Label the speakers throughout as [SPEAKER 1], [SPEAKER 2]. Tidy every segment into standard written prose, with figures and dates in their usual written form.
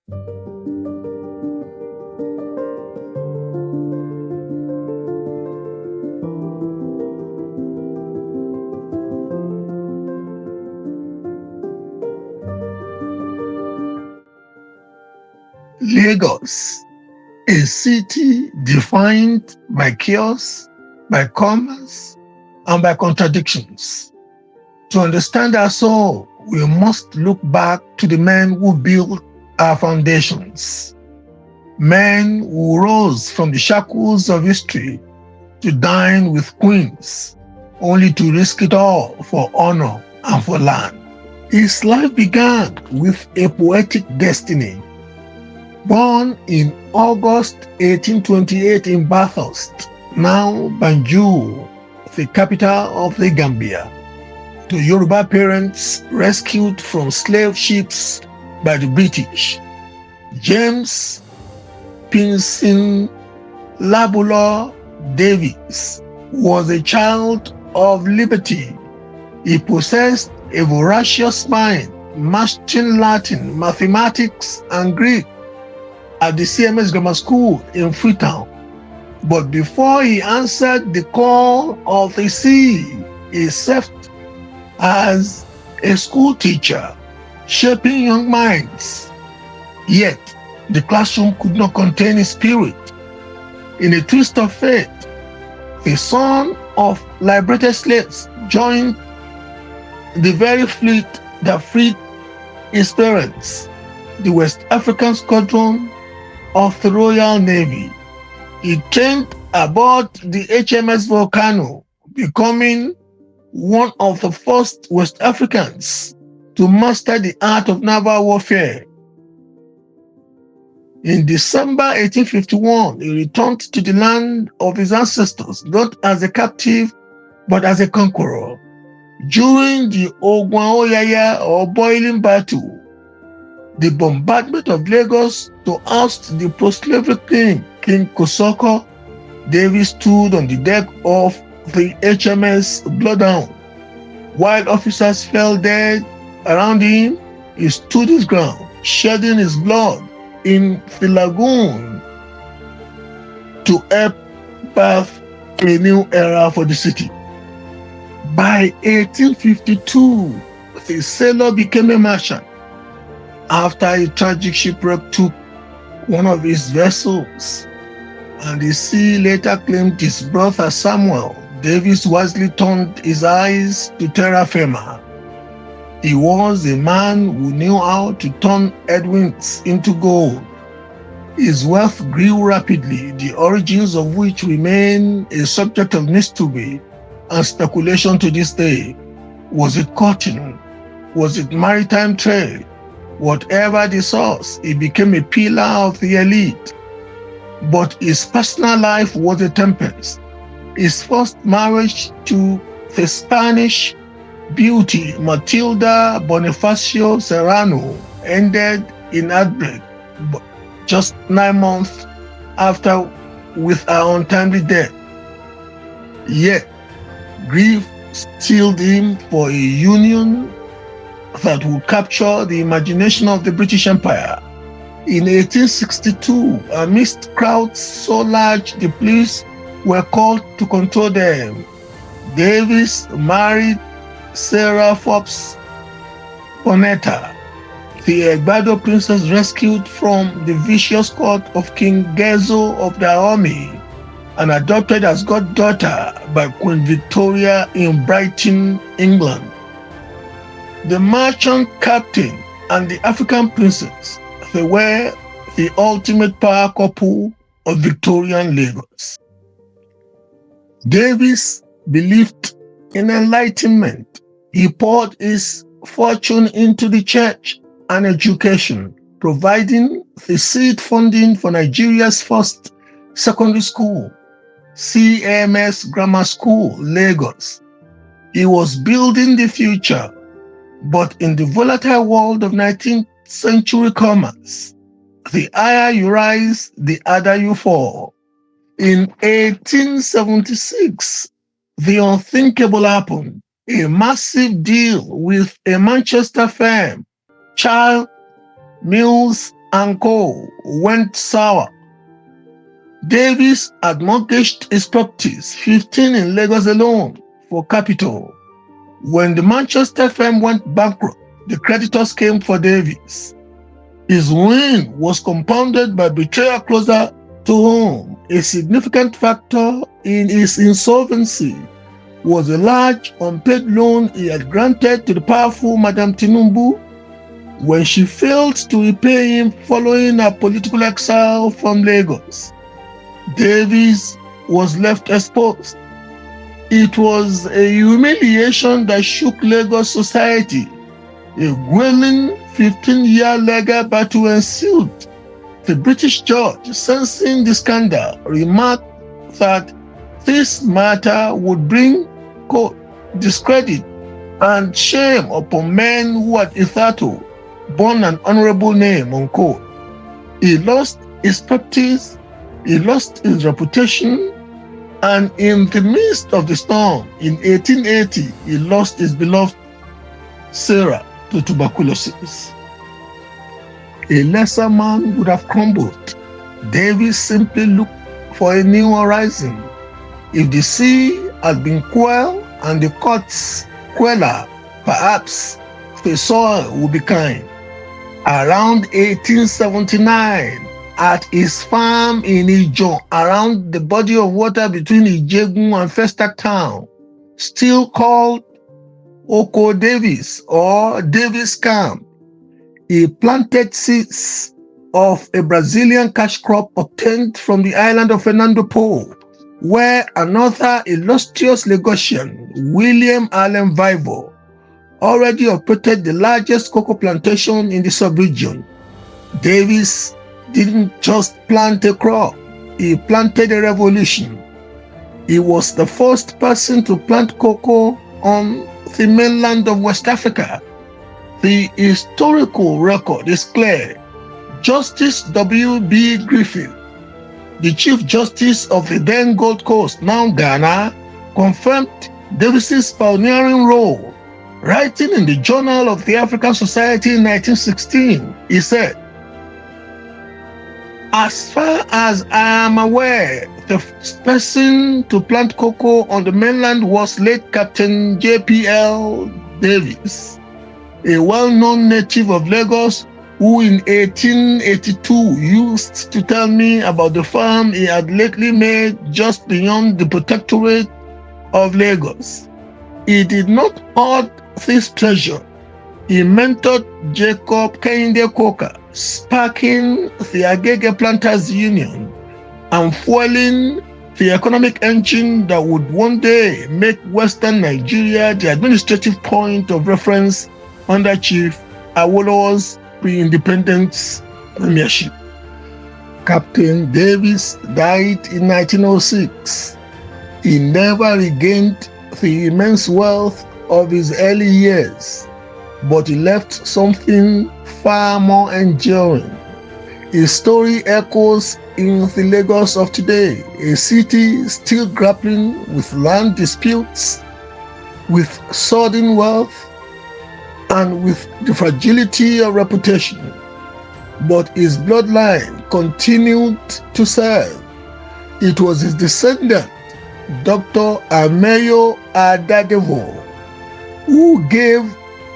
[SPEAKER 1] Lagos, a city defined by chaos, by commerce, and by contradictions. To understand our soul, we must look back to the men who built our foundations, men who rose from the shackles of history to dine with queens, only to risk it all for honor and for land. His life began with a poetic destiny. Born in August 1828 in Bathurst, now Banjul, the capital of the Gambia, to Yoruba parents rescued from slave ships by the British, James Pinson Labulo Davies was a child of liberty. He possessed a voracious mind, mastering Latin, mathematics, and Greek at the CMS Grammar School in Freetown. But before he answered the call of the sea, he served as a school teacher, shaping young minds. Yet, the classroom could not contain his spirit. In a twist of fate, the son of liberated slaves joined the very fleet that freed his parents, the West African Squadron of the Royal Navy. He trained aboard the HMS Volcano, becoming one of the first West Africans to master the art of naval warfare. In December 1851, he returned to the land of his ancestors, not as a captive, but as a conqueror. During the Ogwaoyaya or Boiling Battle, the bombardment of Lagos to oust the pro-slavery king, King Kosoko, Davies stood on the deck of the HMS Bloodhound. While officers fell dead around him, he stood his ground, shedding his blood in the lagoon to help birth a new era for the city. By 1852, the sailor became a merchant after a tragic shipwreck took one of his vessels, and the sea later claimed his brother Samuel. Davies wisely turned his eyes to terra firma. He was a man who knew how to turn headwinds into gold. His wealth grew rapidly, the origins of which remain a subject of mystery and speculation to this day. Was it cotton? Was it maritime trade? Whatever the source, he became a pillar of the elite. But his personal life was a tempest. His first marriage to the Spanish beauty Matilda Bonifacio Serrano ended in heartbreak just 9 months after with her untimely death. Yet, grief steeled him for a union that would capture the imagination of the British Empire. In 1862, amidst crowds so large the police were called to control them, Davies married Sarah Forbes Bonetta, the Egbado princess rescued from the vicious court of King Gezo of Dahomey and adopted as goddaughter by Queen Victoria in Brighton, England. The merchant captain and the African princess, they were the ultimate power couple of Victorian Lagos. Davies believed in enlightenment. He poured his fortune into the church and education, providing the seed funding for Nigeria's first secondary school, CMS Grammar School, Lagos. He was building the future, but in the volatile world of 19th century commerce, the higher you rise, the harder you fall. In 1876, the unthinkable happened. A massive deal with a Manchester firm, Child, Mills and Co. went sour. Davies had mortgaged his properties, 15 in Lagos alone, for capital. When the Manchester firm went bankrupt, the creditors came for Davies. His ruin was compounded by betrayal closer to home. A significant factor in his insolvency was a large unpaid loan he had granted to the powerful Madam Tinubu when she failed to repay him following her political exile from Lagos. Davies was left exposed. It was a humiliation that shook Lagos society. A grueling 15-year legal battle ensued. The British judge, sensing the scandal, remarked that this matter would bring, quote, discredit and shame upon men who had hitherto borne an honorable name, unquote. He lost his practice, he lost his reputation, and in the midst of the storm, in 1880, he lost his beloved Sarah to tuberculosis. A lesser man would have crumbled. Davies simply looked for a new horizon. If the sea had been quell and the courts queller, perhaps the soil would be kind. Around 1879, at his farm in Ijon, around the body of water between Ijegun and Festac town, still called Oko Davies or Davies Camp, he planted seeds of a Brazilian cash crop obtained from the island of Fernando Po, where another illustrious Lagosian, William Allen Vivo, already operated the largest cocoa plantation in the sub-region. Davies didn't just plant a crop, he planted a revolution. He was the first person to plant cocoa on the mainland of West Africa. The historical record is clear. Justice W.B. Griffith, the Chief Justice of the then Gold Coast, now Ghana, confirmed Davies' pioneering role. Writing in the Journal of the African Society in 1916, he said, "As far as I am aware, the first person to plant cocoa on the mainland was late Captain J.P.L. Davies, a well-known native of Lagos who in 1882 used to tell me about the farm he had lately made just beyond the protectorate of Lagos. He did not hoard this treasure. He mentored Jacob Kehinde Coker, sparking the Agege Planters Union and fueling the economic engine that would one day make Western Nigeria the administrative point of reference under Chief Awolowo's pre-independence premiership." Captain Davies died in 1906. He never regained the immense wealth of his early years, but he left something far more enduring. His story echoes in the Lagos of today, a city still grappling with land disputes, with sordid wealth, and with the fragility of reputation. But his bloodline continued to serve. It was his descendant, Dr. Ameyo Adadevo, who gave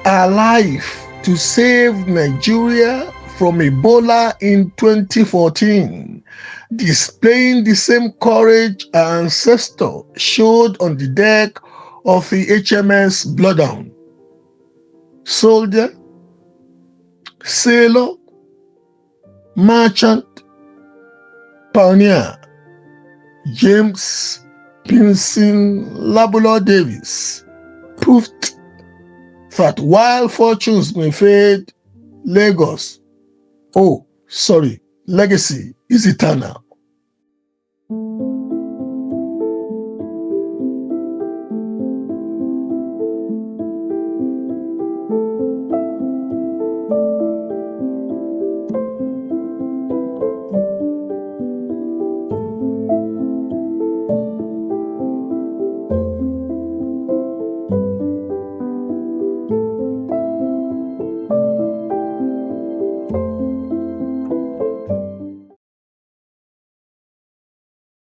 [SPEAKER 1] her life to save Nigeria from Ebola in 2014, displaying the same courage her ancestor showed on the deck of the HMS Bloodhound. Soldier, sailor, merchant, pioneer, James Pinson Labulo Davies proved that while fortunes may fade, legacy is eternal.